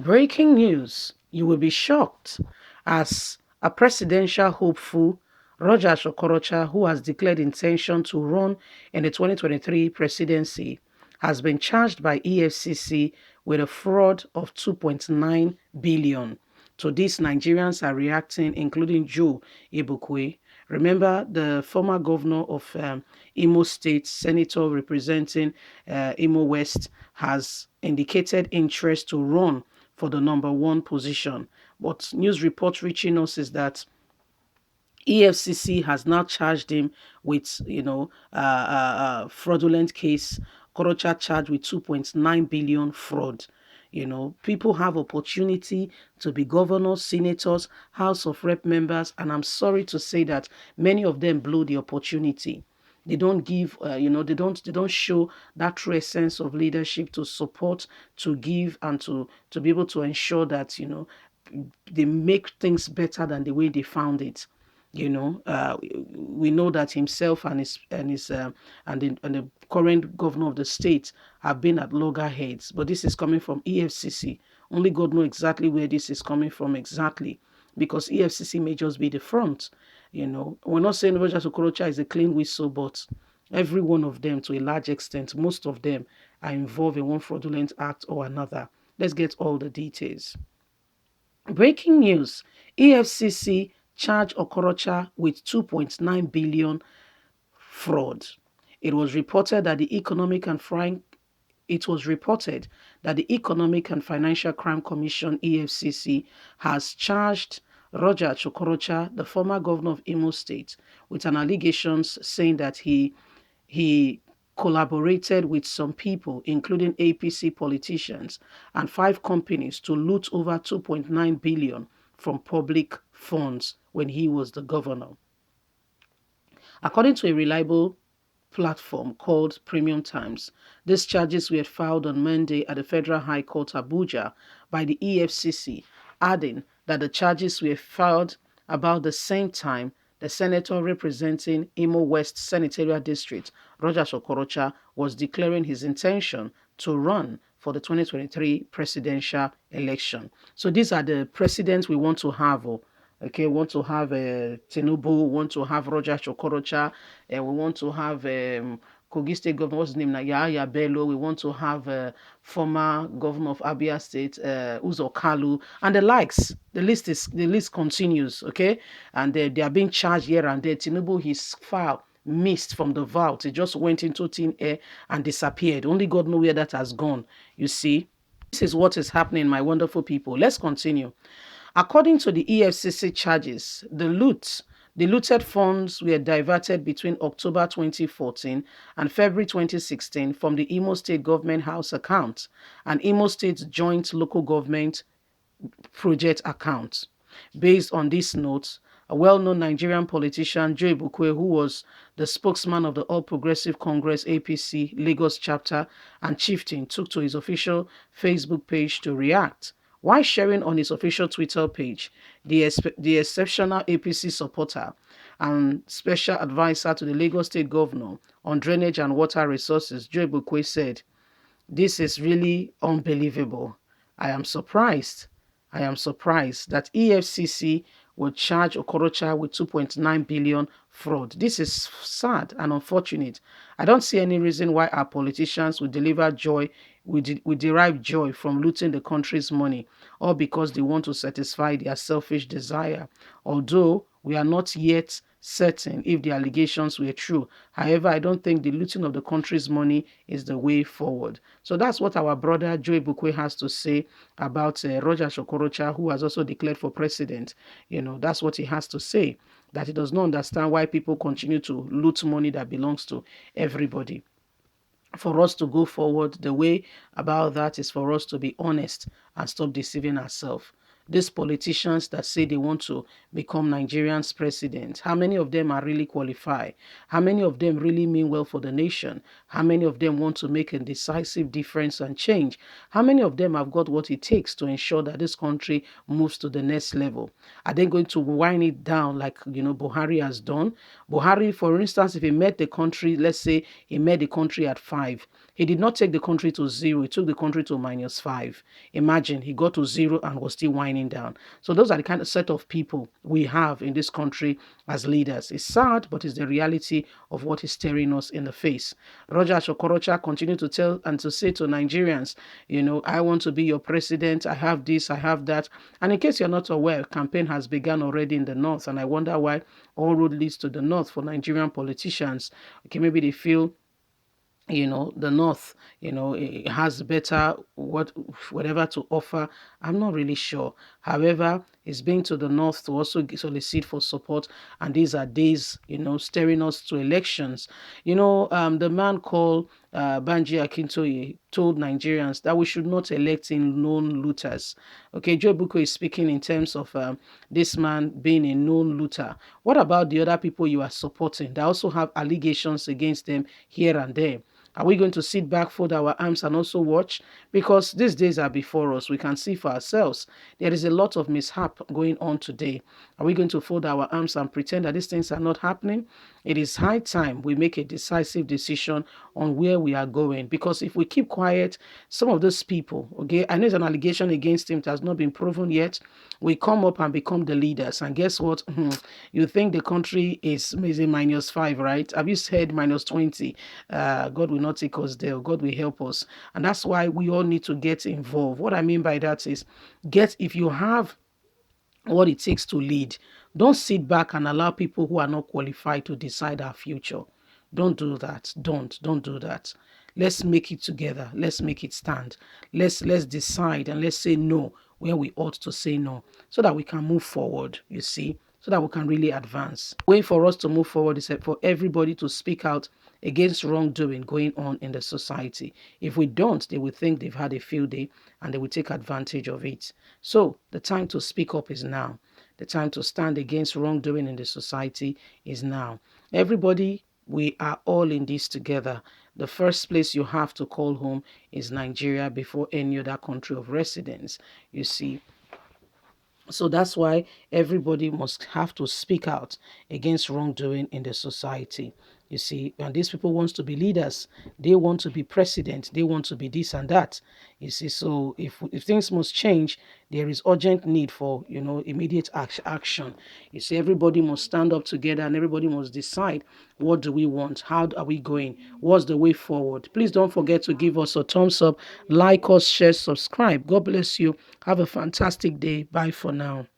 Breaking news. You will be shocked as a presidential hopeful, Roger Okorocha, who has declared intention to run in the 2023 presidency, has been charged by Efcc with a fraud of 2.9 billion. To this, Nigerians are reacting, including Joe Ibukwe. Remember, the former governor of Imo State, senator representing Imo West, has indicated interest to run for the number one position. But news reports reaching us is that EFCC has now charged him with, fraudulent case. Okorocha charged with 2.9 billion fraud. People have opportunity to be governors, senators, House of Rep members, and I'm sorry to say that many of them blew the opportunity. They don't give, they don't show that true essence of leadership to support, to give, and to be able to ensure that they make things better than the way they found it. We know that himself and the current governor of the state have been at loggerheads, but this is coming from EFCC. Only God knows exactly where this is coming from exactly, because EFCC may just be the front. We're not saying Roger Okorocha is a clean whistle, but every one of them, to a large extent, most of them are involved in one fraudulent act or another. Let's get all the details. Breaking news. EFCC charged Okorocha with 2.9 billion fraud. It was reported that the Economic and Financial Crime Commission (EFCC) has charged Roger Okorocha, the former governor of Imo State, with an allegations saying that he collaborated with some people, including APC politicians and 5 companies, to loot over 2.9 billion from public funds when he was the governor. According to a reliable platform called Premium Times, these charges were filed on Monday at the Federal High Court, Abuja, by the EFCC, adding that the charges were filed about the same time the senator representing Imo West Senatorial District, Roger Okorocha, was declaring his intention to run for the 2023 presidential election. So these are the presidents we want to have. Okay, we want to have Tinubu, we want to have Roger Okorocha, and we want to have Kogi State Governor, what's his name now? Yahaya Bello. We want to have former governor of Abia State, Uzo Kalu, and the likes. The list continues, okay? And they are being charged here and there. Tinubu, his file missed from the vault. It just went into thin air and disappeared. Only God knows where that has gone. You see, this is what is happening, my wonderful people. Let's continue. According to the EFCC charges, the looted funds were diverted between October 2014 and February 2016 from the Imo State Government House account and Imo State Joint Local Government Project account. Based on this note, a well-known Nigerian politician, Joe Ibukwe, who was the spokesman of the All Progressive Congress APC Lagos chapter and chieftain, took to his official Facebook page to react. While sharing on his official Twitter page, the exceptional APC supporter and special advisor to the Lagos State Governor on drainage and water resources, Joe Ibukwe, said, "This is really unbelievable. I am surprised. I am surprised that EFCC will charge Okorocha with 2.9 billion fraud. This is sad and unfortunate. I don't see any reason why our politicians will derive joy from looting the country's money, or because they want to satisfy their selfish desire. Although we are not yet certain if the allegations were true. However, I don't think the looting of the country's money is the way forward." So that's what our brother Joe Ibukwe has to say about Roger Okorocha, who has also declared for president. That's what he has to say, that he does not understand why people continue to loot money that belongs to everybody. For us to go forward, the way about that is for us to be honest and stop deceiving ourselves. These politicians that say they want to become Nigerians president, how many of them are really qualified? How many of them really mean well for the nation? How many of them want to make a decisive difference and change? How many of them have got what it takes to ensure that this country moves to the next level? Are they going to wind it down like Buhari has done? Buhari, for instance, if he met the country, let's say he met the country at 5, He did not take the country to zero. He took the country to -5. Imagine, he got to zero and was still winding down. So those are the kind of set of people we have in this country as leaders. It's sad, but it's the reality of what is staring us in the face. Roger Okorocha continued to tell and to say to Nigerians, I want to be your president. I have this, I have that. And in case you're not aware, campaign has begun already in the north. And I wonder why all road leads to the north for Nigerian politicians. Okay, maybe they feel the north it has better whatever to offer. I'm not really sure. However, it's been to the north to also solicit for support, and these are days staring us to elections. The man called Banji Akintoye told Nigerians that we should not elect in known looters. Okay, Joe Buko is speaking in terms of this man being a known looter. What about the other people you are supporting that also have allegations against them here and there? Are we going to sit back, fold our arms, and also watch? Because these days are before us. We can see for ourselves. There is a lot of mishap going on today. Are we going to fold our arms and pretend that these things are not happening? It is high time we make a decisive decision on where we are going. Because if we keep quiet, some of those people, okay, I know it's an allegation against him, it has not been proven yet, we come up and become the leaders. And guess what? You think the country is maybe -5, right? Have you said -20? God will not take us there. God will help us. And that's why we all need to get involved. What I mean by that is if you have what it takes to lead, don't sit back and allow people who are not qualified to decide our future. Don't do that. Don't do that. Let's make it together. Let's make it stand. Let's decide and let's say no where we ought to say no, so that we can move forward, you see, so that we can really advance. The way for us to move forward is for everybody to speak out against wrongdoing going on in the society. If we don't, they will think they've had a field day and they will take advantage of it. So the time to speak up is now. The time to stand against wrongdoing in the society is now. Everybody, we are all in this together. The first place you have to call home is Nigeria before any other country of residence, you see. So that's why everybody must have to speak out against wrongdoing in the society. You see, and these people want to be leaders. They want to be president. They want to be this and that. You see, so if things must change, there is urgent need for, immediate action. You see, everybody must stand up together and everybody must decide, what do we want? How are we going? What's the way forward? Please don't forget to give us a thumbs up, like us, share, subscribe. God bless you. Have a fantastic day. Bye for now.